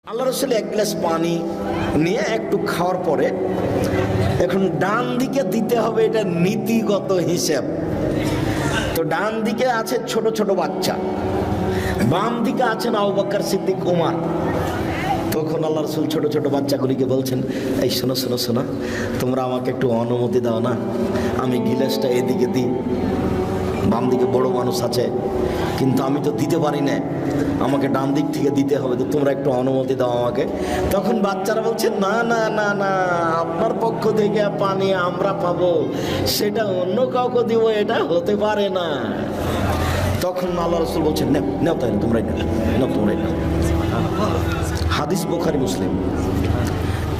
আল্লাহ রসুল এক গ্লাস পানি নিয়ে একটু খাওয়ার পরে এখন ডান দিকে দিতে হবে, এটা নীতিগত হিসাব। তো ডান দিকে আছে ছোট ছোট বাচ্চা, বাম দিকে আছেন আবু বকর সিদ্দিক, ওমর। তখন আল্লাহ রসুল ছোট ছোট বাচ্চাগুলিকে বলছেন, এই শোনো শোনো শোনো, তোমরা আমাকে একটু অনুমতি দাও না, আমি গিলাসটা এদিকে দিই। বাম দিকে বড় মানুষ আছে, কিন্তু আমি তো দিতে পারি না, আমাকে ডান দিক থেকে দিতে হবে, তো তোমরা একটু অনুমতি দাও আমাকে। তখন বাচ্চারা বলছে, না না না না, আপনার পক্ষ থেকে পানি আমরা পাবো, সেটা অন্য কাউকে দিব, এটা হতে পারে না। তখন আল্লাহ রসুল বলছেন, নাও তাহলে তোমরাই নাও, তোমরাই নাও। হাদিস বুখারী মুসলিম।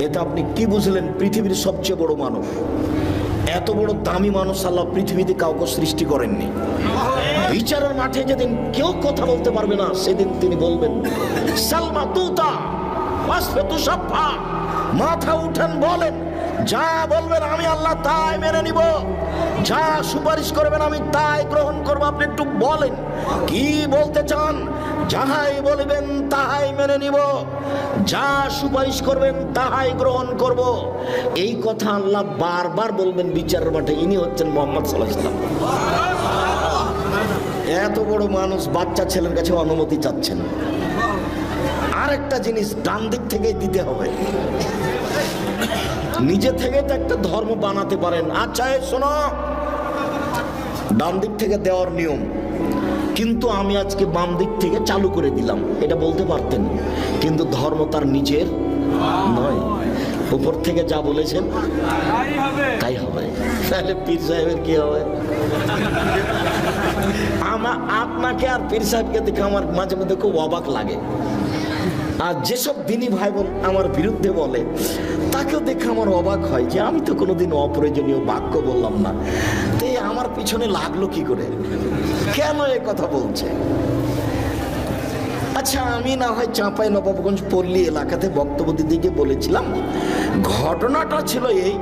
এটা আপনি কি বুঝলেন? পৃথিবীর সবচেয়ে বড় মানুষ, এত বড় দামি মানুষ আল্লাহ পৃথিবীতে কাউকে সৃষ্টি করেননি। বিচারের মাঠে যেদিন কেউ কথা বলতে পারবে না, সেদিন তিনি বলবেন, সালমা তুতা ওয়াসফাতু শাফা, মাথা উঠান বলেন, যা বলবেন আমি আল্লাহ তাই মেনে নিব, যা সুপারিশ করবেন আমি তাই গ্রহণ করব। আপনি একটু বলেন কি বলতে চান? যাহাই বলবেন তাহাই মেনে নিব, যা সুপারিশ করবেন তাহাই গ্রহণ করব। এই কথা আল্লাহ বারবার বলবেন বিচারের মাঠে। ইনি হচ্ছেন মুহাম্মদ সাল্লাল্লাহু আলাইহি ওয়াসাল্লাম। এত বড় মানুষ বাচ্চা ছেলের কাছে অনুমতি চাচ্ছেন। আরেকটা জিনিস, ডান দিক থেকে দিতে হবে। নিজে থেকে তো একটা ধর্ম বানাতে পারেন, আচ্ছা শোনো, ডান দিক থেকে দেওয়ার নিয়ম, কিন্তু আমি আজকে বাম দিক থেকে চালু করে দিলাম, এটা বলতে পারতেন, কিন্তু ধর্ম তার নিজের নয়, উপর থেকে যা বলেছেন তাই হবে। তাহলে পীর সাহেবের কি হবে? আপনাকে আর পীর সাহেবকে দেখে আমার মাঝে মধ্যে খুব অবাক লাগে। আর যেসব দিনী ভাই বোন আমার বিরুদ্ধে বলে, তাকেও দেখে আমার অবাক হয় যে আমি তো কোনোদিন অপ্রয়োজনীয় বাক্য বললাম না, তো আমার পিছনে লাগলো কি করে, কেন এ কথা বলছে? আচ্ছা, আমি না হয় চাঁপাইনবাবগঞ্জ পল্লী এলাকাতে বক্তব্য দিতে গিয়ে বলেছিলাম, ঘটনাটা ছিল এই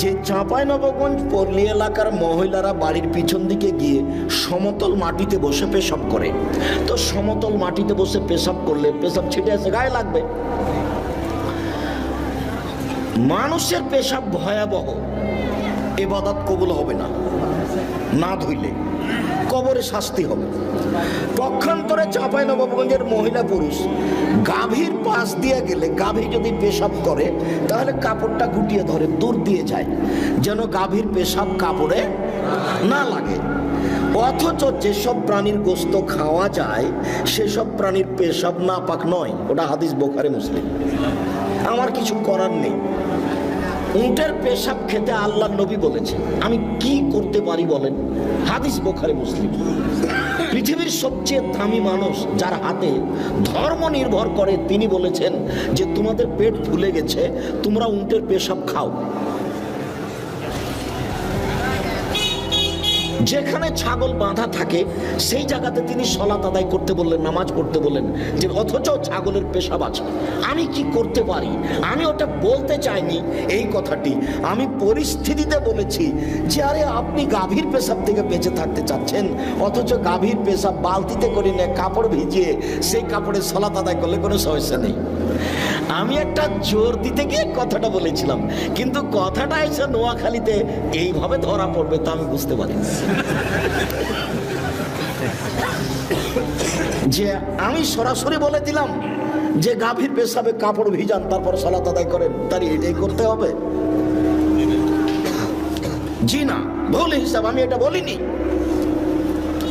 যে চাঁপাইনবাবগঞ্জ পল্লী এলাকার মহিলারা বাড়ির পিছন দিকে গিয়ে সমতল মাটিতে বসে পেশাব করে। তো সমতল মাটিতে বসে পেশাব করলে পেশাব ছিটে এসে গায়ে লাগবে। মানুষের পেশাব ভয়াবহ, ইবাদত কবুল হবে না, না ধুইলে কবরে শাস্তি হবে। পক্ষান্তরে চাঁপাইনবাবগঞ্জের মহিলা পুরুষ গাভীর পাশ দিয়ে গেলে, গাভী যদি পেশাব করে তাহলে কাপড়টা গুটিয়ে ধরে, দূর দিয়ে যায়, যেন গাভীর পেশাব কাপড়ে না লাগে। অথচ যেসব প্রাণীর গোশত খাওয়া যায় সেসব প্রাণীর পেশাব নাপাক নয়, ওটা হাদিস বুখারী মুসলিম। আমার কিছু করার নেই। উটের পেশাব খেতে আল্লাহর নবী বলেছে, আমি কি করতে পারি বলেন? হাদিস বুখারী মুসলিম। পৃথিবীর সবচেয়ে দামি মানুষ, যার হাতে ধর্ম নির্ভর করে, তিনি বলেছেন যে তোমাদের পেট ফুলে গেছে, তোমরা উটের পেশাব খাও। যেখানে ছাগল বাঁধা থাকে সেই জায়গাতে তিনি সালাত আদায় করতে বললেন, নামাজ পড়তে বললেন, যে অথচ ছাগলের পেশাব আছে। আমি কি করতে পারি? আমি ওটা বলতে চাইনি এই কথাটি, আমি পরিস্থিতিতে বলেছি যে আরে আপনি গাভীর পেশাব থেকে বেঁচে থাকতে চাচ্ছেন, অথচ গাভীর পেশাব বালতিতে করে নিয়ে কাপড় ভিজিয়ে সেই কাপড়ে সালাত আদায় করলে কোনো সমস্যা নেই। আমি একটা জোর দিতে গিয়ে কথাটা বলেছিলাম, কিন্তু কথাটা এসে নোয়াখালীতে এইভাবে ধরা পড়বে তা আমি বুঝতে পারি। যে আমি সরাসরি বলে দিলাম যে গাভীর পেশাবে কাপড় ভিজান, তারপর সালাত আদায় করেন, তার এটাই করতে হবে? জি না, ভুল হিসাব, আমি এটা বলিনি।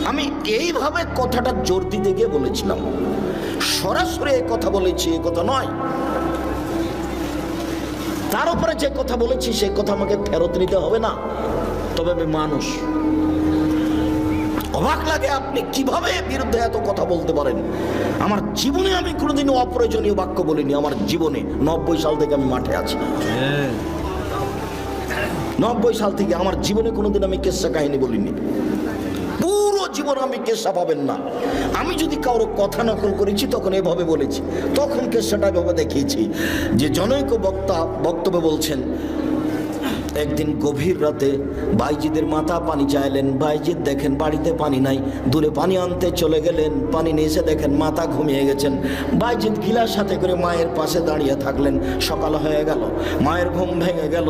আমি এইভাবে কথাটা জোর দিতে গিয়ে বলেছিলাম, সরাসরি এই কথা বলেছি এই কথা নয়। তার উপরে যে কথা বলেছি সেই কথা আমাকে ফেরত নিতে হবে না। তবে আমি মানুষ, অবাক লাগে আপনি কিভাবে বিরুদ্ধে এত কথা বলতে পারেন। আমার জীবনে আমি কোনোদিন অপ্রয়োজনীয় বাক্য বলিনি, আমার জীবনে। 90 সাল থেকে আমি মাঠে আছি, 90 সাল থেকে আমার জীবনে কোনোদিন আমি কেসা কাহিনী বলিনি। পুরো জীবন আমি কেসা পাবেন না। আমি যদি কারো কথা নকল করেছি তখন এভাবে বলেছি, তখন কেসাটা এভাবে দেখিয়েছি যে জনৈক বক্তা বক্তব্য বলছেন, একদিন গভীর রাতে বাইজিদের মাথা পানি চাইলেন। বাইজিদ দেখেন বাড়িতে পানি নাই, দূরে পানি আনতে চলে গেলেন। পানি নিয়ে এসে দেখেন মাথা ঘুমিয়ে গেছেন। বাইজিদ গিলাস সাথে করে মায়ের পাশে দাঁড়িয়ে থাকলেন। সকাল হয়ে গেল, মায়ের ঘুম ভেঙে গেল।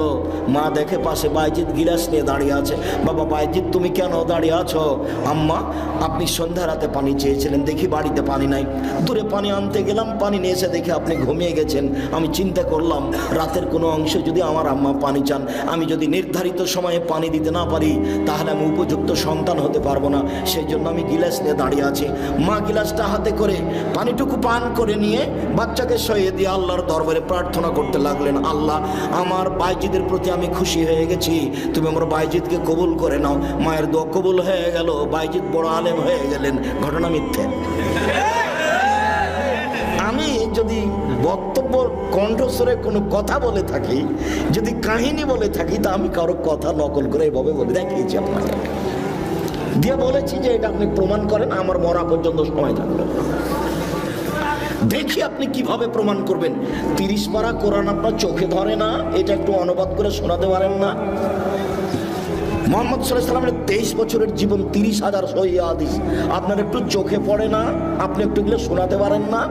মা দেখে পাশে বাইজিদ গিলাস নিয়ে দাঁড়িয়ে আছে। বাবা বাইজিদ, তুমি কেন দাঁড়িয়ে আছো? আম্মা, আপনি সন্ধ্যা রাতে পানি চেয়েছিলেন, দেখি বাড়িতে পানি নাই, দূরে পানি আনতে গেলাম, পানি নিয়ে এসে দেখে আপনি ঘুমিয়ে গেছেন। আমি চিন্তা করলাম রাতের কোনো অংশে যদি আমার আম্মা পানি চান, আমি যদি নির্ধারিত সময়ে পানি দিতে না পারি তাহলে আমি উপযুক্ত সন্তান হতে পারবো না। সেই জন্য আমি গিলাস নিয়ে দাঁড়িয়ে আছি। মা গিলাসটা হাতে করে পানিটুকু পান করে নিয়ে বাচ্চাকে শুইয়ে দিয়ে আল্লাহর দরবারে প্রার্থনা করতে লাগলেন, আল্লাহ, আমার বাইজিদের প্রতি আমি খুশি হয়ে গেছি, তুমি আমার বাইজিদকে কবুল করে নাও। মায়ের দোয়া কবুল হয়ে গেল, বাইজিদ বড় আলেম হয়ে গেলেন। ঘটনা মিথ্যে। আমি যদি বক্তব্য কণ্ঠস্বরে কোনো কথা বলে থাকি, যদি কাহিনী বলে থাকি, তা আমি কারো কথা নকল করে এভাবে বলে দেখিয়েছি আপনাকে, দিয়ে বলেছি যে এটা আপনি প্রমাণ করেন, আমার মরা পর্যন্ত সময় থাকবে। দেখি আপনি কিভাবে প্রমাণ করবেন। 30 পারা কোরআন আপনার চোখে ধরে না, এটা একটু অনুবাদ করে শোনাতে পারেন না? মুহাম্মদ সাল্লাল্লাহু আলাইহি ওয়াসাল্লামের 23 বছরের জীবন, 30,000 সহিহ হাদিস আপনার একটু চোখে পড়ে না? আপনি একটু এগুলো শোনাতে পারেন না?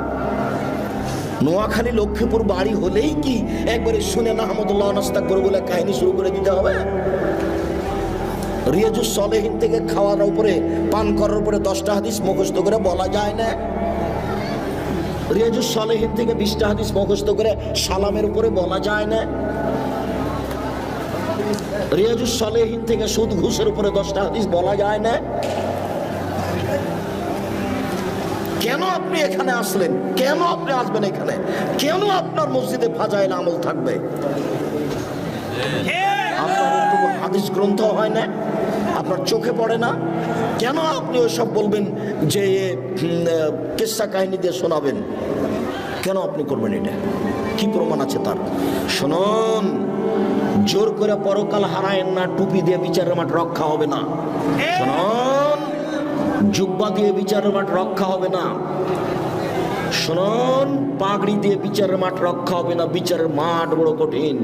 নোয়াখালী লক্ষ্মীপুর বাড়ি হলেই কি একবারে শুনে না আহমদুল্লাহ নাস্তাকবর বলে কাহিনী শুরু করে দিতে হবে? রিয়াজুস সলেহিন থেকে খাওয়ার উপরে, পান করার উপরে 10টা হাদিস মুখস্থ করে বলা যায় না? রিয়াজুস সলেহিন থেকে 20টা হাদিস মুখস্থ করে সালামের উপরে বলা যায় না? রিয়াজুস সলেহিন থেকে সুদ ঘুষের উপরে 10টা হাদিস বলা যায় না? কেন আপনি এখানে আসলেন? কেন আপনি আসবেন এখানে? কেন আপনার মসজিদে ফাজাইল আমল থাকবে? আপনার হাদিস গ্রন্থ হয় না? আপনার চোখে পড়ে না? কেন আপনি ওইসব বলবেন যে কিসসা কাহিনী দিয়ে শোনাবেন? কেন আপনি করবেন এটা? কি প্রমাণ আছে তার? শুনুন, জোর করে পরকাল হারায়েন না, টুপি দিয়ে বিচারের মাঠ রক্ষা হবে না। শুনুন, জুব্বা দিয়ে বিচারের মাঠ রক্ষা হবে না। শুনুন, পাগড়ি দিয়ে বিচারের মাঠ রক্ষা হবে না। বিচারের মাঠ বড় কঠিন।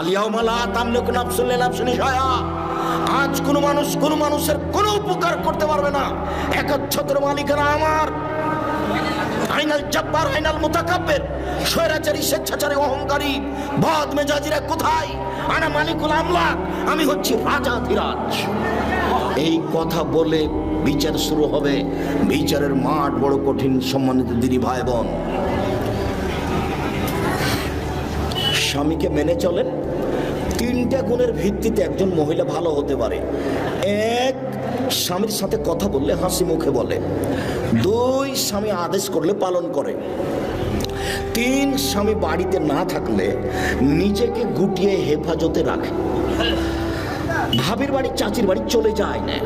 আলিয়াউমা লা তামলিকু নাফসুন লিনাফসিন শাইআ। আজ কোন মানুষ কোন মানুষের কোনো উপকার করতে পারবে না, একচ্ছত্র মালিকানা আমার। আইনাল জব্বার আইনাল মুতাকাব্বির। স্বৈরাচারী, স্বেচ্ছাচারী, অহংকারী, বদ মেজাজিরা কোথায়? আনা মালিকুল আমলাক, আমি হচ্ছি রাজাধিরাজ। এই কথা বলে বিচার শুরু হবে। বিচারের মাঠ বড় কঠিন। সম্মানিত দিদি ভাই বোন, স্বামীকে মেনে চলেন। 3টা গুণের ভিত্তিতে একজন মহিলা ভালো হতে পারে। 1, স্বামীর সাথে কথা বললে হাসি মুখে বলে। 2, স্বামী আদেশ করলে পালন করে। 3, স্বামী বাড়িতে না থাকলে নিজেকে গুটিয়ে হেফাজতে রাখে। ভাবির বাড়ি, চাচির বাড়ি চলে যায় না,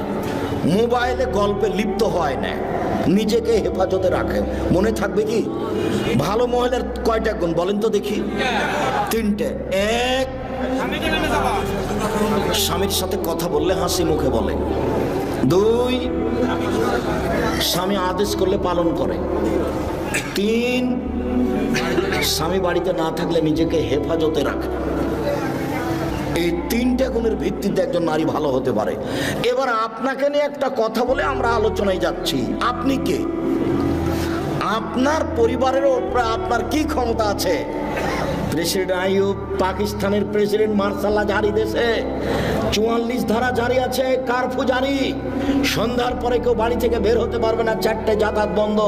মোবাইলে গল্পে লিপ্ত হয় না, নিজেকে হেফাজতে রাখে। মনে থাকবে কি? ভালো মহিলার কয়টা গুণ বলেন তো দেখি? 3টে। 1, স্বামীর সাথে কথা বললে হাসি মুখে বলে। 2, স্বামী আদেশ করলে পালন করে। 3, স্বামী বাড়িতে না থাকলে নিজেকে হেফাজতে রাখে। এই 3টে গুণের ভিত্তিতে একজন নারী ভালো হতে পারে। এবার আপনাকে নিয়ে একটা কথা বলে আমরা আলোচনায় যাচ্ছি। আপনি কে? আপনার পরিবারের উপরে আপনার কি ক্ষমতা আছে? প্রেসিডেন্ট আইয়ুব, পাকিস্তানের প্রেসিডেন্ট মার্শাল্লাহ জারি, দেশে 44 ধারা জারি আছে, কারফিউ জারি। সন্ধ্যার পরে কেউ বাড়ি থেকে বের হতে পারবে না, 4টে যাতায়াত বন্ধ।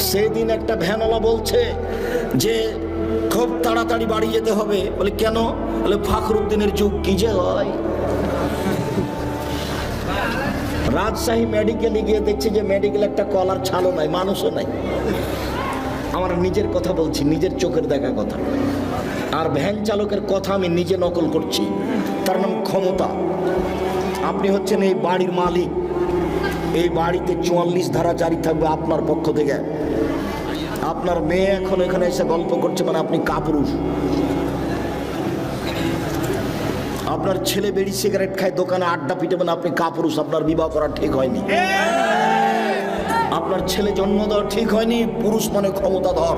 সেদিন একটা ভ্যানওয়ালা বলছে যে খুব তাড়াতাড়ি বাড়ি যেতে হবে। বলে কেন? বলে ফখরুদ্দিনের যুগ কি যে হয়। রাজশাহী মেডিকেলে গিয়ে দেখছি যে মেডিকেল একটা কলার ছালও নাই, মানুষও নাই। আমার নিজের কথা বলছি, নিজের চোখের দেখা কথা। আর ভ্যান চালকের কথা আমি নিজে নকল করছি। তার নাম ক্ষমতা। আপনি হচ্ছেন এই বাড়ির মালিক। এই বাড়িতে 44 ধারা জারি থাকবে আপনার পক্ষ থেকে। আপনার মেয়ে এখন এখানে এসে গল্প করছে মানে আপনি কাপুরুষ। আপনার ছেলে বেড়ি সিগারেট খায়, দোকানে আড্ডা পিটে মানে আপনি কাপুরুষ। আপনার বিবাহ করা ঠিক হয়নি। আপনার ছেলে জন্ম দেওয়া ঠিক হয়নি, পুরুষ মানে ক্ষমতাধর,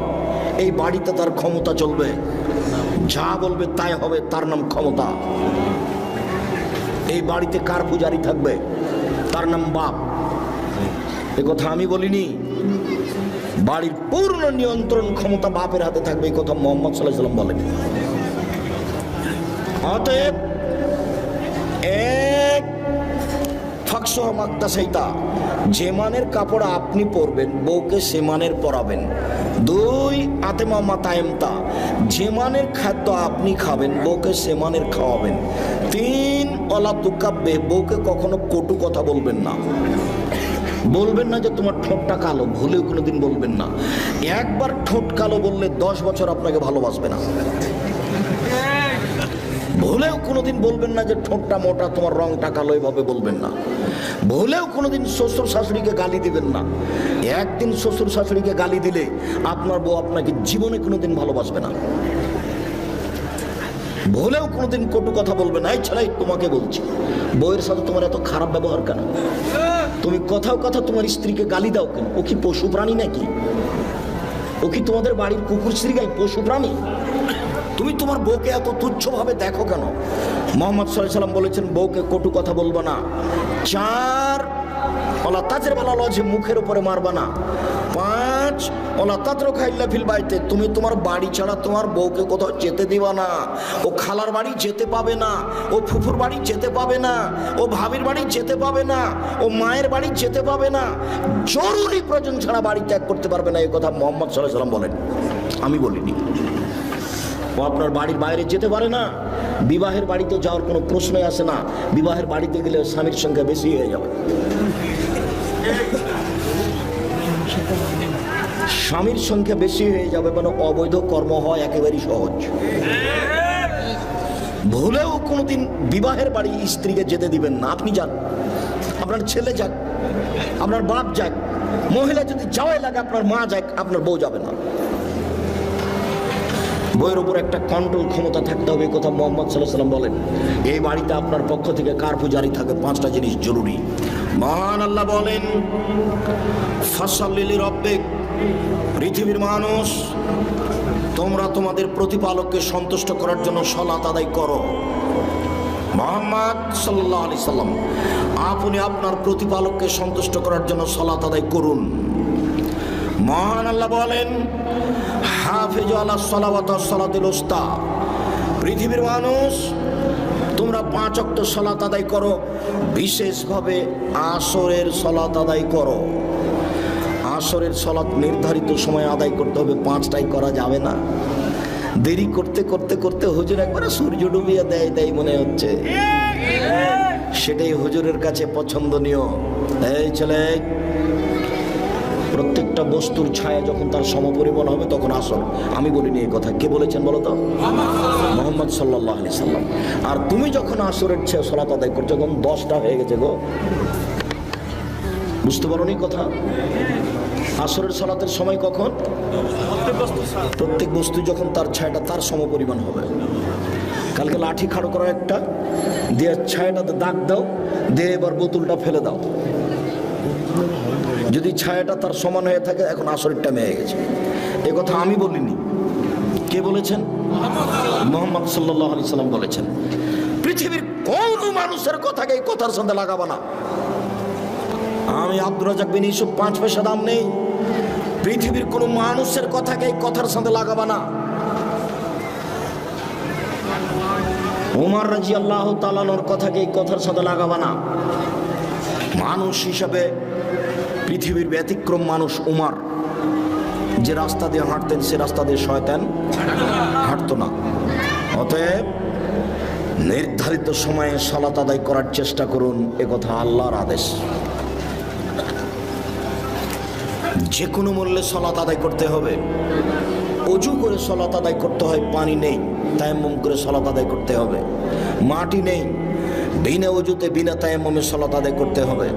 এই বাড়িতে তার ক্ষমতা চলবে, যা বলবে তাই হবে, তার নাম ক্ষমতা। এই বাড়িতে কার পূজারি থাকবে, তার নাম বাপ। এ কথা আমি বলিনি। বাড়ির পূর্ণ নিয়ন্ত্রণ ক্ষমতা বাপের হাতে থাকবে, এই কথা মুহাম্মদ সাল্লাল্লাহু আলাইহি ওয়াসাল্লাম বলেন। অতএব এক ফাকসহ মাকতাসাইতা, যে মানের কাপড় আপনি পরবেন বউকে সে মানের পরাবেন। দুই আতেমা মাতায়েমতা, যে মানের খাদ্য আপনি খাবেন বউকে সে মানের খাওয়াবেন। তিন অলা তুকাব্বে, বউকে কখনো কটু কথা বলবেন না। বলবেন না যে তোমার ঠোঁটটা কালো, ভুলেও কোনোদিন বলবেন না। একবার ঠোঁট কালো বললে 10 বছর আপনাকে ভালোবাসবে না। ভুলেও কোনোদিন বলবেন না যে ঠোঁটটা মোটা, তোমার রংটা কালো, এভাবে বলবেন না। ভুলেও কোনোদিন শ্বশুর শাশুড়িকে গালি দিবেন না। একদিন শ্বশুর শাশুড়িকে গালি দিলে আপনার বউ আপনাকে জীবনে কোনোদিন ভালোবাসবে না। ভুলেও কোনোদিন কটু কথা বলবে না। এই ছেলে, তোমাকে বলছি, বউয়ের সাথে তোমার এত খারাপ ব্যবহার কেন? তুমি কথাও কথা তোমার স্ত্রীকে গালি দাও কেন? ও কি পশু প্রাণী নাকি? ও কি তোমাদের বাড়ির কুকুর শ্রীগাই পশু প্রাণী? তুমি তোমার বউকে এত তুচ্ছভাবে দেখো কেন? মুহাম্মদ সাল্লাল্লাহু আলাইহি ওয়াসাল্লাম বলেছেন বউকে কটু কথা বলবা না। চার ওলা তাজের বালা লজে, মুখের উপরে মারবা না। পাঁচ ওলা তাতরুকা ইল্লা ফিল বাইতে, তুমি তোমার বাড়ি ছাড়া তোমার বউকে কোথাও যেতে দিবা না। ও খালার বাড়ি যেতে পাবে না, ও ফুফুর বাড়ি যেতে পাবে না, ও ভাবির বাড়ি যেতে পাবে না, ও মায়ের বাড়ি যেতে পাবে না। জরুরি প্রয়োজন ছাড়া বাড়ি ত্যাগ করতে পারবে না, এই কথা মুহাম্মদ সাল্লাল্লাহু আলাইহি ওয়াসাল্লাম বলেন, আমি বলিনি। ও আপনার বাড়ির বাইরে যেতে পারে না। বিবাহের বাড়িতে যাওয়ার কোনো প্রশ্নই আসে না। বিবাহের বাড়িতে গেলে স্বামীর সংখ্যা বেশি হয়ে যাবে। স্বামীর সংখ্যা বেশি হয়ে যাবে, মানে অবৈধ কর্ম হয় একেবারেই সহজ। ভুলেও কোনোদিন বিবাহের বাড়ি স্ত্রীকে যেতে দিবেন না। আপনি যান, আপনার ছেলে যাক, আপনার বাপ যাক, মহিলা যদি যাওয়াই লাগে আপনার মা যাক, আপনার বউ যাবে না। বইয়ের উপর একটা কন্ট্রোল ক্ষমতা থাকতে হবে, এই কথা মুহাম্মদ সাল্লাল্লাহু আলাইহি ওয়াসাল্লাম বলেন। এই বাড়িতে আপনার পক্ষ থেকে কার পূজারি থাকে, 5টা জিনিস জরুরি। মহান আল্লাহ বলেন, ফাসাল্লি লিরাব্বিক, পৃথিবীর মানুষ তোমরা তোমাদের প্রতিপালককে সন্তুষ্ট করার জন্য সালাত আদায় করো। মুহাম্মদ সাল্লাল্লাহু আলাইহি সাল্লাম, আপনি আপনার প্রতিপালককে সন্তুষ্ট করার জন্য সালাত আদায় করুন। মহান আল্লাহ বলেন, হাফিজু আলাস সালাওয়াত ওয়াস সালাতিল উস্তা, পৃথিবীর মানুষ তোমরা 5 ওয়াক্ত সালাত আদায় করো, বিশেষভাবে আসরের সালাত আদায় করো। আসরের সালাত নির্ধারিত সময় আদায় করতে হবে, 5টায় করা যাবে না। দেরি করতে করতে করতে হুজুর একবারে সূর্য ডুবিয়ে দেয় মনে হচ্ছে, সেটাই হুজুরের কাছে পছন্দনীয়। এই ছেলে, প্রত্যেকটা বস্তুর ছায়া যখন তার সমপরিমাণ হবে তখন আসর। আমি বলিনি এই কথা, কে বলেছেন বলো তো? মুহাম্মদ সাল্লাল্লাহু আলাইহি সাল্লাম। আর তুমি যখন আসরের সালাত আদায় করছো তখন 10টা হয়ে গেছে গো, বুঝতে পারোনি কথা? আসরের সালাতের সময় কখন? প্রত্যেক বস্তু যখন তার ছায়াটা তার সমপরিমাণ হবে। কালকে লাঠি খাড়ো করো একটা দিয়ে, ছায়াটাতে দাগ দাও, দিয়ে এবার বোতলটা ফেলে দাও। যদি ছায়াটা তার সমান হয়ে থাকে, এখন আসরের টাইম হয়ে গেছে। এ কথা আমি বলিনি, কে বলেছেন? মুহাম্মদ সাল্লাল্লাহু আলাইহি সাল্লাম বলেছেন। পৃথিবীর কোন মানুষের কথাকে এই কথার সাথে লাগাবো না। আমি আব্দুর রাজ্জাক বিন ইউসুফ 5 পয়সা দাম নেই। পৃথিবীর কোন মানুষের কথাকে এই কথার সাথে লাগাবো না। উমর রাদিয়াল্লাহু তাআলা আনহুর কথাকে এই কথার সাথে লাগাবো না। মানুষ হিসাবে পৃথিবীর ব্যতিক্রম মানুষ উমর, যে রাস্তা দিয়ে হাঁটতেন সে রাস্তা দিয়ে শয়তান হাঁটতো না। অতএব নির্ধারিত সময়ে সালাত আদায় করার চেষ্টা করুন, এ কথা আল্লাহর আদেশ। যে কোনো মূল্যে সালাত আদায় করতে হবে। অজু করে সালাত আদায় করতে হয়, পানি নেই, তায়াম্মুম করে সালাত আদায় করতে হবে। মাটি নেই, বিনা অজুতে বিনা তায়াম্মুমে সালাত আদায় করতে হবে।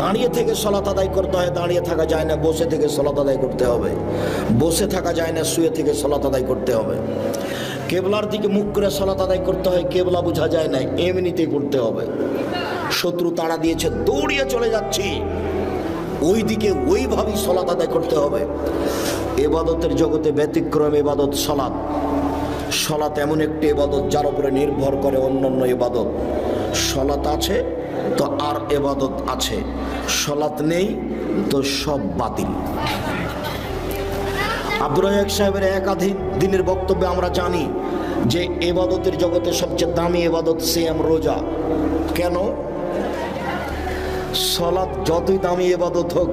দাঁড়িয়ে থেকে সালাত আদায় করতে হয়, দাঁড়িয়ে থাকা যায় না, বসে থেকে সালাত আদায় করতে হবে। বসে থাকা যায় না, শুয়ে থেকে সালাত আদায় করতে হবে। কেবলার দিকে মুখ করে সালাত আদায় করতে হয়, কেবলা বোঝা যায় না, এমনিতেই করতে হবে। শত্রু তাড়া দিয়েছে, দৌড়িয়ে চলে যাচ্ছি, ওই দিকে ওইভাবেই সালাত আদায় করতে হবে। ইবাদতের জগতে ব্যতিক্রম ইবাদত সালাত। সালাত এমন একটি ইবাদত যার উপরে নির্ভর করে অন্যান্য ইবাদত। সালাত আছে তো আর ইবাদত আছে, সালাত নেই তো সব বাতিল। আব্দুর রাজ্জাক সাহেবের একাধিক দিনের বক্তব্যে আমরা জানি যে ইবাদতের জগতে সবচেয়ে দামি ইবাদত সিয়াম, রোজা। কেন? সালাত যতই দামি ইবাদত হোক,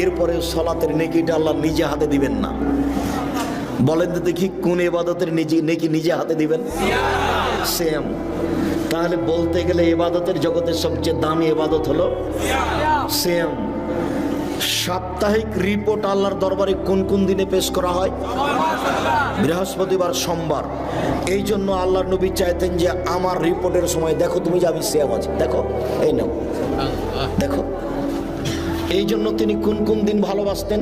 এরপরে সালাতের নেকিটা আল্লাহ নিজে হাতে দিবেন না। বলেন তো দেখি কোন ইবাদতের নেকি নিজে হাতে দিবেন? সিয়াম। তাহলে বলতে গেলে ইবাদতের জগতের সবচেয়ে দামি ইবাদত হলো সিয়াম। সাপ্তাহিক রিপোর্ট আল্লাহর দরবারে কোন কোন দিনে পেশ করা হয়? বৃহস্পতিবার, সোমবার। এই জন্য আল্লাহর নবী চাইতেন যে আমার রিপোর্টের সময় দেখো তুমি যে আমি সিয়াম আছি, দেখো এই নাও দেখো। এই জন্য তিনি কোন কোন দিন ভালোবাসতেন?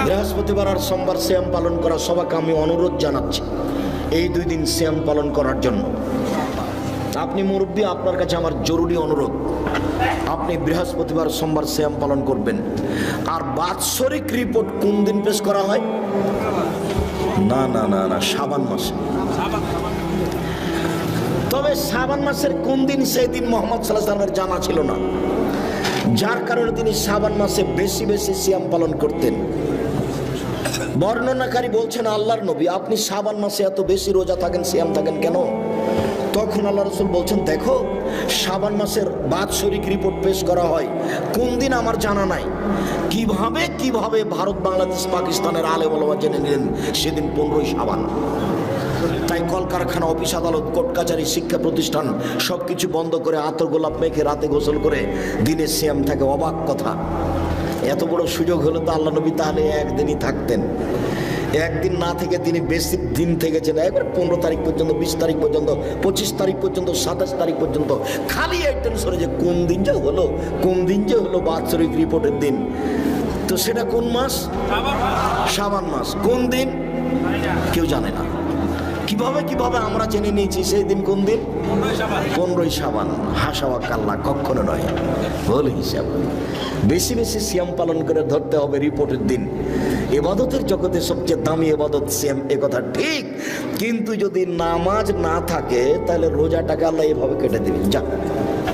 বৃহস্পতিবার আর সোমবার সিয়াম পালন করা। সবাইকে আমি অনুরোধ জানাচ্ছি এই 2 দিন সিয়াম পালন করার জন্য। আপনি মুরব্বী, আপনার কাছে আমার জরুরি অনুরোধ, আপনি বৃহস্পতিবার সোমবার সিয়াম পালন করবেন। আর বাৎসরিক রিপোর্ট কোন দিন পেশ করা হয়? না না না না, শাবান মাসে। তবে শাবান মাসের কোন দিন সেই দিন মুহাম্মদ সাল্লাল্লাহু আলাইহি ওয়াসাল্লামের জানা ছিল না, যার কারণে তিনি শাবান মাসে বেশি বেশি সিয়াম পালন করতেন। বর্ণনাকারী বলছেন, আল্লাহর নবী আপনি শাবান মাসে এত বেশি রোজা থাকেন, সিয়াম থাকেন কেন? তখন আল্লাহ রাসূল বলছেন, দেখো শাবান মাসের বাৎসরিক রিপোর্ট পেশ করা হয়, কোন দিন আমার জানা নাই। কিভাবে ভারত, বাংলাদেশ, পাকিস্তানের আলেম ওলামা জেনে নিলেন সেদিন 15ই শাবান। তাই কলকারখানা, অফিস, আদালত, কোর্ট কাছারি, শিক্ষা প্রতিষ্ঠান সবকিছু বন্ধ করে আতর গোলাপ মেখে রাতে গোসল করে দিনে সিয়াম থাকে। অবাক কথা, এত বড় সুযোগ হলো তো আল্লাহ নবী তাহলে একদিনই থাকতেন। একদিন না থেকে তিনি বেশি দিন থেকেছেন, একবার 15 তারিখ পর্যন্ত, 20 তারিখ পর্যন্ত, 25 তারিখ পর্যন্ত, 27 তারিখ পর্যন্ত। খালি এক টেনশনে যে কোন দিন যে হলো বাৎসরিক রিপোর্টের দিন। তো সেটা কোন মাস? শাবান মাস। কোন দিন কেউ জানে না। কিভাবে আমরা জেনে নিয়েছি সেই দিন কোন দিন? 15ই শাবান। হাসাওয়া কাল্লা, কখনো নয়, ভুল হিসাব। বেশি বেশি সিয়াম পালন করে ধরতে হবে রিপোর্টের দিন। ইবাদতের জগতে সবচেয়ে দামি ইবাদত সিয়াম, এ কথা ঠিক। কিন্তু যদি নামাজ না থাকে তাহলে রোজাটাকে আল্লাহ এভাবে কেটে দিবেন, যা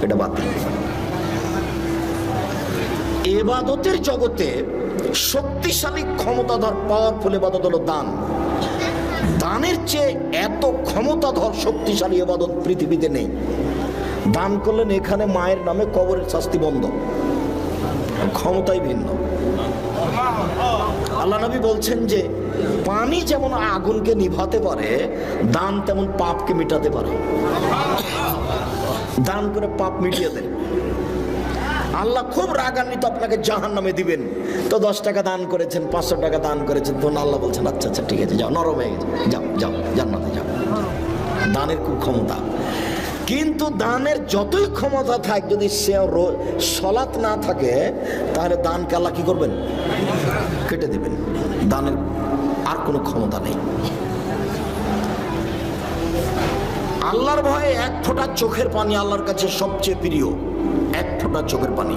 এটা বাতিল। ইবাদতের জগতে শক্তিশালী, ক্ষমতাধর, পাওয়ারফুল ইবাদত হলো দান। দানের চেয়ে এত ক্ষমতাধর, শক্তিশালী ইবাদত পৃথিবীতে নেই। দান করলেন এখানে মায়ের নামে কবরের শাস্তি বন্ধ, ক্ষমতাই ভিন্ন। আল্লাহ নবী বলছেন যে পানি যেমন আগুনকে নিভাতে পারে, দান তেমন পাপকে মিটাতে পারে। দান করে পাপ মিটিয়ে দেন। আল্লাহ খুব রাগান্বিত, আপনাকে জাহান্নামে দিবেন। তো 10 টাকা দান করেছেন, 500 টাকা দান করেছেন, তো আল্লাহ বলছেন আচ্ছা আচ্ছা ঠিক আছে, যাও, নরম হয়ে গেছে, যাও জান্নাতে যাও। দানের খুব ক্ষমতা। কিন্তু দানের যতই ক্ষমতা থাক, যদি সে সালাত না থাকে তাহলে দানকে আল্লাহ কি করবেন? কেটে দিবেন। দানের আর কোনো ক্ষমতা নেই। আল্লাহর ভয়ে 1 ফোঁটা চোখের পানি আল্লাহর কাছে সবচেয়ে প্রিয়। 1 ফোঁটা চোখের পানি,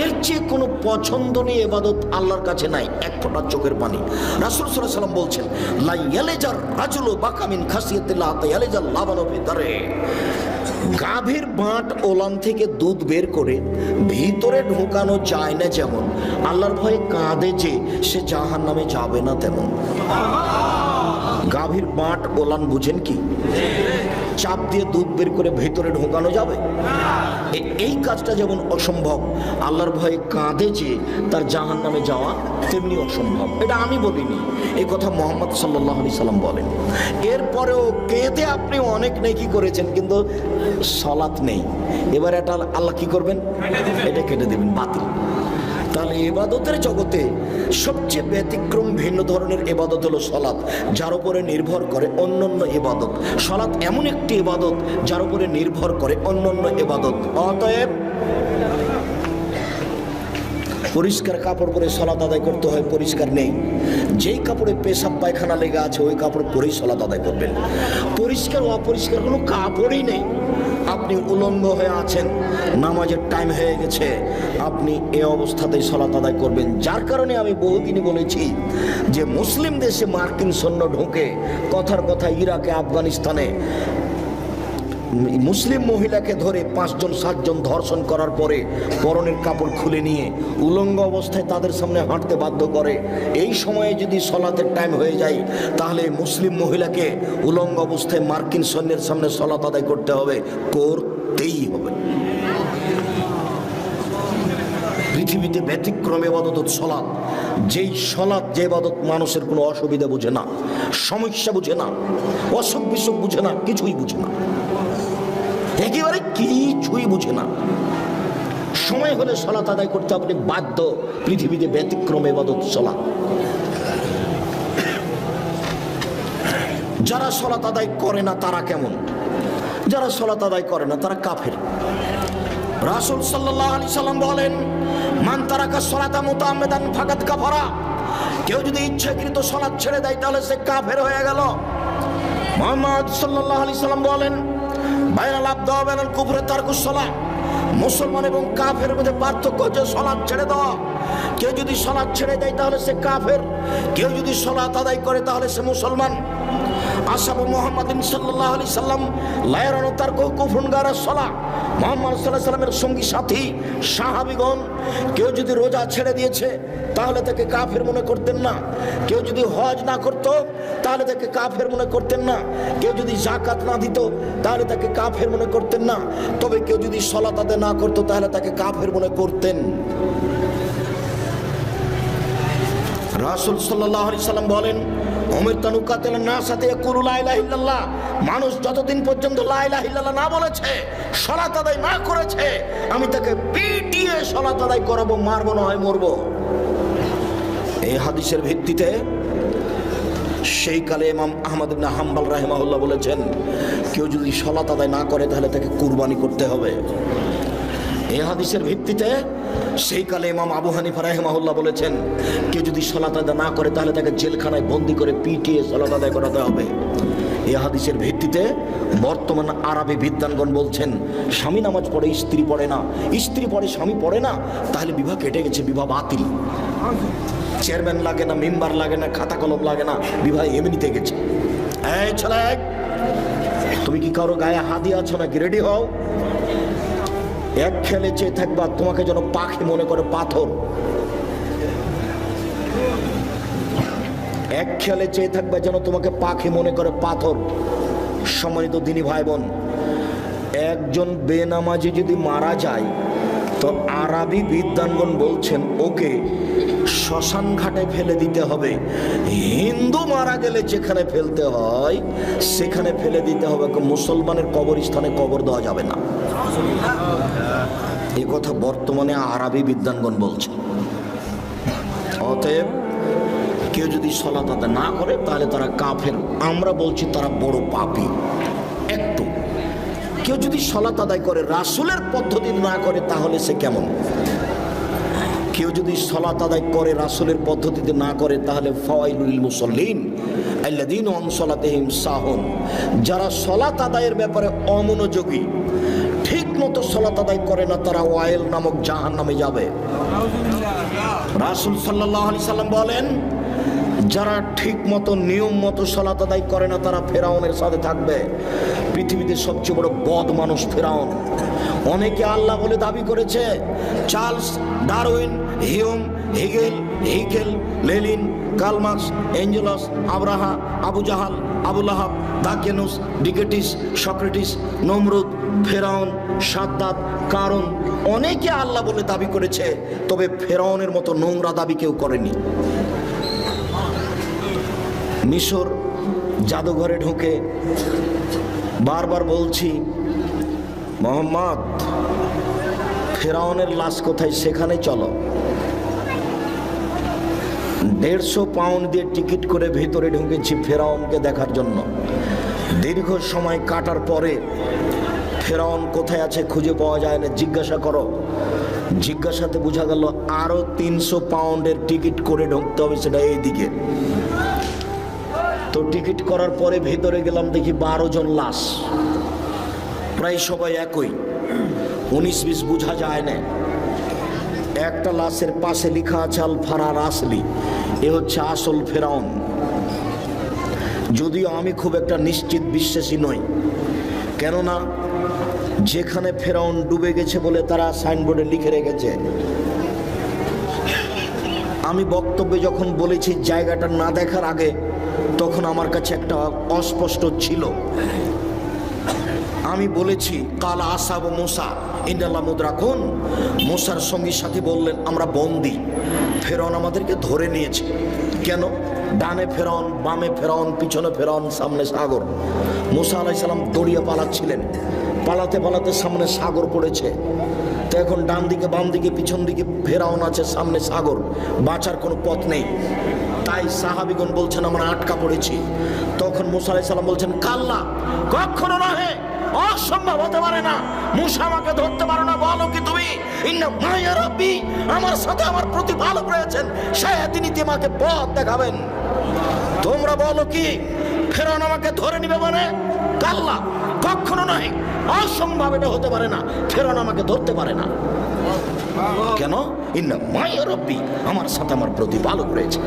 এর চেয়ে কোনো পছন্দনীয় ইবাদত আল্লাহর কাছে নাই। 1 ফোঁটা চোখের পানি। রাসূল সাল্লাল্লাহু আলাইহি ওয়াসাল্লাম বলছেন, লা ইয়ালিজার রাজুলু বাকা মিন খাসিয়াতিল্লাহ তা ইয়ালিজাল লাবানু ফি দারে। গাভীর বাঁট ওলান থেকে দুধ বের করে ভিতরে ঢোকানো যায় না যেমন, আল্লাহর ভয়ে কাঁদে যে সে জাহান্নামে যাবে না তেমন। গাভীর বাঁট ওলান বুঝেন কি? চাপ দিয়ে দুধ বের করে ভেতরে ঢোকানো যাবে? এই কাজটা যেমন অসম্ভব, আল্লাহর ভয়ে কাঁদে যে তার জাহান্নামে যাওয়া তেমনি অসম্ভব। এটা আমি বলিনি, এই কথা মুহাম্মদ সাল্লাল্লাহু আলাইহি সাল্লাম বলেন। এরপরেও কেঁদে আপনি অনেক নেকি করেছেন, কিন্তু সালাত নেই। এবার এটা আল্লাহ কি করবেন? এটা কেটে দেবেন, বাতিল। তাহলে ইবাদতের জগতে সবচেয়ে ব্যতিক্রম, ভিন্ন ধরনের ইবাদত হলো সালাত, যার উপরে নির্ভর করে অন্যান্য ইবাদত। সালাত এমন একটি ইবাদত যার উপরে নির্ভর করে অন্যান্য ইবাদত। অতএব পরিষ্কার কাপড় পরে সালাত আদায় করতে হয়, পরিষ্কার নেই। যেই কাপড়ে পেশাব পায়খানা লেগে আছে ওই কাপড় পরেই সালাত আদায় করবেন। পরিষ্কার অপরিষ্কার কোনো কাপড়ই নেই, আপনি উলঙ্গ হয়ে আছেন, নামাজের টাইম হয়ে গেছে, আপনি এ অবস্থাতেই সালাত আদায় করবেন। যার কারণে আমি বহুদিনই বলেছি যে মুসলিম দেশে মার্কিন সৈন্য ঢোকে, কথার কথা ইরাকে আফগানিস্তানে মুসলিম মহিলাকে ধরে 5 জন 7 জন ধর্ষণ করার পরে পরনের কাপড় খুলে নিয়ে উলঙ্গ অবস্থায় তাদের সামনে হাঁটতে বাধ্য করে। এই সময়ে যদি সলাতের টাইম হয়ে যায় তাহলে মুসলিম মহিলাকে উলঙ্গ অবস্থায় মার্কিন সৈন্যের সামনে সলাত আদায় করতে হবে, করতেই হবে। পৃথিবীতে ব্যতিক্রমে ইবাদত সলাত, যেই সলাত যে ইবাদত মানুষের কোনো অসুবিধা বুঝে না, সমস্যা বুঝে না, অসুখ বিসুখ বুঝে না, কিছুই বুঝে না, একেবারে কিছুই বুঝে না। সময় হলে সালাত আদায় করতে আপনি বাধ্য। পৃথিবীতে ব্যতিক্রমে ইবাদত সালাত। যারা সালাত আদায় করে না তারা কেমন? যারা সালাত আদায় করে না তারা কাফের। রাসূল সাল্লাল্লাহু আলাইহি সাল্লাম বলেন, মান তারাকা সালাতা মুতাআম্মিদান ফাকাদ কাফারা। কেউ যদি ইচ্ছাকৃত সালাত ছেড়ে দেয় তাহলে সে কাফের হয়ে গেল। মুহাম্মদ সাল্লাল্লাহু আলাইহি সাল্লাম বলেন, বাইনাল আবদ ওয়া বাইনাল কুফরি তারকুস সালাত। মুসলমান এবং কাফের মধ্যে পার্থক্য হচ্ছে সালাত ছেড়ে দেওয়া। কেউ যদি সালাত ছেড়ে দেয় তাহলে সে কাফের, কেউ যদি সালাত আদায় করে তাহলে সে মুসলমান। আসহাবু মুহাম্মাদিন সাল্লাল্লাহু আলাইহি সাল্লাম লা ইয়ারানু তারকু কুফরুন গায়রা সালাহ। মুহাম্মদ সাল্লাল্লাহু আলাইহি সাল্লামের সঙ্গী সাথী সাহাবীগণ কেউ যদি রোজা ছেড়ে দিয়েছে তাহলে তাকে কাফের মনে করতেন না, কেউ যদি হজ না করত তাহলে তাকে কাফের মনে করতেন না, কেউ যদি যাকাত না দিত তাহলে তাকে কাফের মনে করতেন না, তবে কেউ যদি সালাত আদায় না করত তাহলে তাকে কাফের মনে করতেন। রাসূল সাল্লাল্লাহু আলাইহি সাল্লাম বলেন, উমিরতু কাতালান নাস হাত্তা ইয়াকুলু লা ইলাহা ইল্লাল্লাহ। মানুষ যতদিন পর্যন্ত লা ইলাহা ইল্লাল্লাহ না বলেছে, সালাত আদায় না করেছে, আমি তাকে পিটিয়ে সালাত আদায় করাবো, মারবো না হয় মরবো। এই হাদিসের ভিত্তিতে সেই কালে ইমাম আহমদ ইবনে হাম্বল রাহিমাহুল্লাহ বলেছেন, কেউ যদি সালাত আদায় না করে তাহলে তাকে কুরবানি করতে হবে। এই হাদিসের ভিত্তিতে সেই কালে ইমাম আবু হানিফা রাহিমাহুল্লাহ বলেছেন, কেউ যদি সালাত আদায় না করে তাহলে তাকে জেলখানায় বন্দি করে পিটিয়ে সালাত আদায় করাতে হবে। এই হাদিসের ভিত্তিতে বর্তমান আরবি বিদ্বানগণ বলছেন, স্বামী নামাজ পড়ে স্ত্রী পড়ে না, স্ত্রী পড়ে স্বামী পড়ে না, তাহলে বিবাহ কেটে গেছে, বিবাহ বাতিল। চেয়ারম্যান লাগে না, মেম্বার লাগে না, খাতা কলম লাগে না, বিবাহ এমনিতে গেছে। এই ছেলে, তুমি কি কারো গায়ে হাত দিয়ে আছো নাকি? রেডি হও। এক খেলে চেয়ে থাকবা, তোমাকে যেন পাখি মনে করে পাথর। এক খেলে চেয়ে থাকবা যেন তোমাকে পাখি মনে করে পাথর। সম্মানিত দিনী ভাই বোন, একজন বেনামাজি যদি মারা যায় তো আরবি বিদ্বানগণ বলছেন ওকে শ্মশান ঘাটে ফেলে দিতে হবে। হিন্দু মারা গেলে যেখানে ফেলতে হয় সেখানে ফেলে দিতে হবে, মুসলমানের কবরস্থানে কবর দেওয়া যাবে না। এই কথা বর্তমানে আরবি বিদ্বানগণ বলছে। অতএব কেউ যদি সালাত আদায় না করে তাহলে তারা কাফের। আমরা বলছি তারা বড় পাপী। একটু কেউ যদি সালাত আদায় করে রাসূলের পদ্ধতি না করে তাহলে সে কেমন? কেউ যদি সালাত আদায় করে রাসূলের পদ্ধতিতে না করে তাহলে ফাওয়াইলুল লিল মুসাল্লিন আল্লাযীনা আন সালাতিহিম সাহুন। যারা সালাত আদায়ের ব্যাপারে অমনোযোগী, ঠিক মতো সালাত আদায় করে না, তারা ওয়াইল নামক জাহান্নামে যাবে। রাসূল সাল্লাল্লাহু আলাইহি সাল্লাম বলেন, যারা ঠিক মতো নিয়ম মতো সালাত আদায় করে না তারা ফেরাউনের সাথে থাকবে। পৃথিবীতে সবচেয়ে বড় বদ মানুষ ফেরাউন। অনেকে আল্লাহ বলে দাবি করেছে। Charles Darwin, Hume, Hegel, Lenin, Karl Marx, Engels, আব্রাহা, আবু জাহাল, আবু লাহাব, দাকিয়ানুস, ডিকেটিস, সক্রেটিস, নমরুদ, ফেরাউন, সাদ্দাত, কারুন, অনেকে আল্লাহ বলে দাবি করেছে, তবে ফেরাউনের মতো নোংরা দাবি কেউ করেনি। মিশর জাদুঘরে ঢুকে বারবার বলছি, মোহাম্মদ ফেরাউনের লাশ কোথায় সেখানে চলো। 150 পাউন্ড দিয়ে টিকিট করে ভেতরে ঢুকেছি ফেরাউনকে দেখার জন্য। দীর্ঘ সময় কাটার পরে ফেরাউন কোথায় আছে খুঁজে পাওয়া যায় না। জিজ্ঞাসা করো জিজ্ঞাসাতে বোঝা গেল আরো 300 পাউন্ডের টিকিট করে ঢুকতে হবে, সেটা এইদিকে। তো টিকিট করার পরে ভেতরে গেলাম, দেখি 12 জন লাশ, প্রায় সবাই একই, 19-20 বোঝা যায় না। একটা লাশের পাশে লেখা আছে আল ফারার আসলি, এ হচ্ছে আসল ফেরাউন। যদিও আমি খুব একটা নিশ্চিত বিশ্বাসী নই, কেননা যেখানে ফেরাউন ডুবে গেছে বলে তারা সাইনবোর্ডে লিখে রেখেছে। আমি বক্তব্যে যখন বলেছি জায়গাটা না দেখার আগে, তখন আমার কাছে একটা অস্পষ্ট ছিল। আমি বলেছি কাল আসাব মুসা ইন্দাল্লাহ মুদরাকুন, মুসার সঙ্গী সাথী বললেন আমরা বন্দী, ফেরাউন আমাদেরকে ধরে নিয়েছে। কেন? ডানে ফেরাউন, বামে ফেরাউন, পিছনে ফেরাউন, সামনে সাগর। মুসা আলাইহিস সালাম দৌড়িয়ে পালাচ্ছিলেন, পালাতে পালাতে সামনে সাগর পড়েছে। তো এখন ডান দিকে বাম দিকে পিছন দিকে ফেরাউন আছে, সামনে সাগর, বাঁচার কোনো পথ নেই। তাই সাহাবীগণ বলছেন আমরা আটকা পড়েছি। তখন মুসা আলাইহিস সালাম বলছেন কাল্লা, কখনো নহে, অসম্ভব হতে পারে না, মুসা আমাকে ধরতে পারো না। বলো কি তুমি? ইন্না মাইয়া রাব্বি, আমার সাথে আমার প্রতিপালক রয়েছেন, তিনি তোমাকে পথ দেখাবেন। তোমরা বলো কি ফেরাউন আমাকে ধরে নিবে? মানে কাল্লা, কখনো নয়, অসম্ভব, এটা হতে পারে না, ফেরাউন আমাকে ধরতে পারে না। কেন? ইন্না মাইয়া রাব্বি, আমার সাথে আমার প্রতিপালক রয়েছে,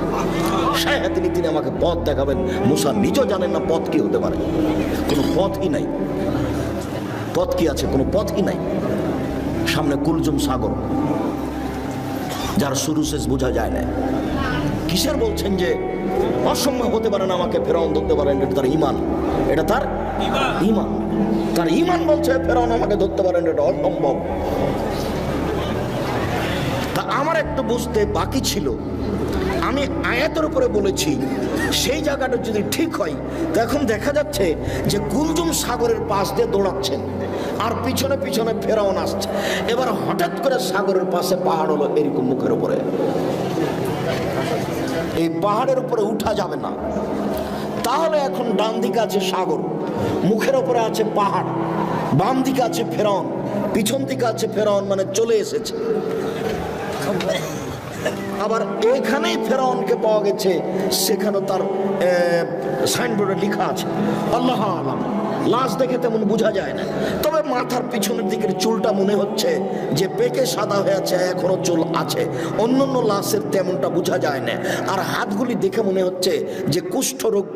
তিনি আমাকে পথ দেখাবেন। মুসা নিজেও জানেন না পথ কি হতে পারে, কোনো পথই নাই। পথ কি আছে? কোনো পথই নাই। সামনে কুলজুম সাগর, যার শুরু শেষ বোঝা যায় না। কিসের বলছেন যে অসম্ভব হতে পারে না আমাকে ফেরাউন ধরতে পারেন? এটা তার ইমান, এটা তার ইমান, তার ইমান বলছে ফেরাউন আমাকে ধরতে পারেন, এটা অসম্ভব। তা আমার একটু বুঝতে বাকি ছিল। আমি আয়াতের উপরে বলেছি সেই জায়গাটা যদি ঠিক হয়, তো এখন দেখা যাচ্ছে যে কুলজুম সাগরের পাশ দিয়ে দৌড়াচ্ছেন আর পিছনে পিছনে ফেরাউন আসছে। এবার হঠাৎ করে সাগরের পাশে পাহাড় হলো এরকম মুখের উপরে, এই পাহাড়ের উপরে উঠা যাবে না। তাহলে এখন ডান দিকে আছে সাগর, মুখের উপরে আছে পাহাড়, বাম দিকে আছে ফেরাউন, পিছন দিকে আছে ফেরাউন, মানে চলে এসেছে। আবার এখানেই ফেরাউনকে পাওয়া গেছে, সেখানে তার সাইনবোর্ডে লেখা আছে আল্লাহ আলাম। লাশ দেখে তেমন বোঝা যায় না, তবে মাথার পিছনের দিকের চুলটা মনে হচ্ছে যে পেকে সাদা হয়ে আছে, এখনো চুল আছে। অন্যান্য লাশের তেমনটা বোঝা যায় না। আর হাতগুলি দেখে মনে হচ্ছে যে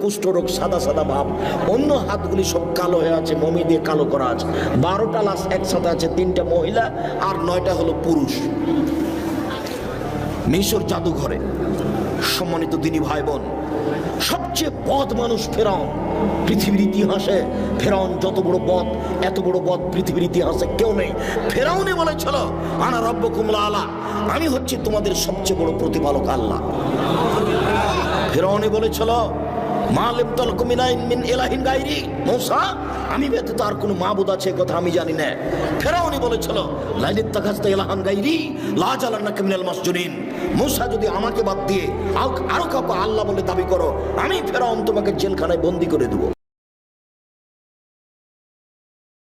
কুষ্ঠরোগ সাদা সাদা ভাব। অন্য হাতগুলি সব কালো হয়ে আছে, মমি দিয়ে কালো করা আছে। 12টা লাশ একসাথে আছে, 3টা মহিলা আর 9টা হলো পুরুষ। মিশর জাদুঘরে। সম্মানিত দিনী ভাই বোন, সবচেয়ে বদ মানুষ ফেরাউন। পৃথিবীর ইতিহাসে ফেরাউন যত বড় বদ, এত বড় বদ পৃথিবীর ইতিহাসে কেউ নেই। ফেরাউনই বলেছিল আনা রাব্বুকুমুল আলা, আমি হচ্ছি তোমাদের সবচেয়ে বড় প্রতিপালক আল্লাহ। ফেরাউনই বলেছিল মালিম তালকুম মিন ইলাহিন গায়রি, মূসা আমি ব্যতীত আর কোনো মাবুদ আছে কথা আমি জানি না। ফেরাউনই বলেছিল লাইনিত্তাখাযতা ইলাহান গায়রি লাজালান্নাকা মিনাল মাসজুনিন, মূসা যদি আমাকে বাদ দিয়ে আরো কাউকে আল্লাহ বলে দাবি করো, আমি ফেরাউন তোমাকে জেলখানায় বন্দী করে দেবো।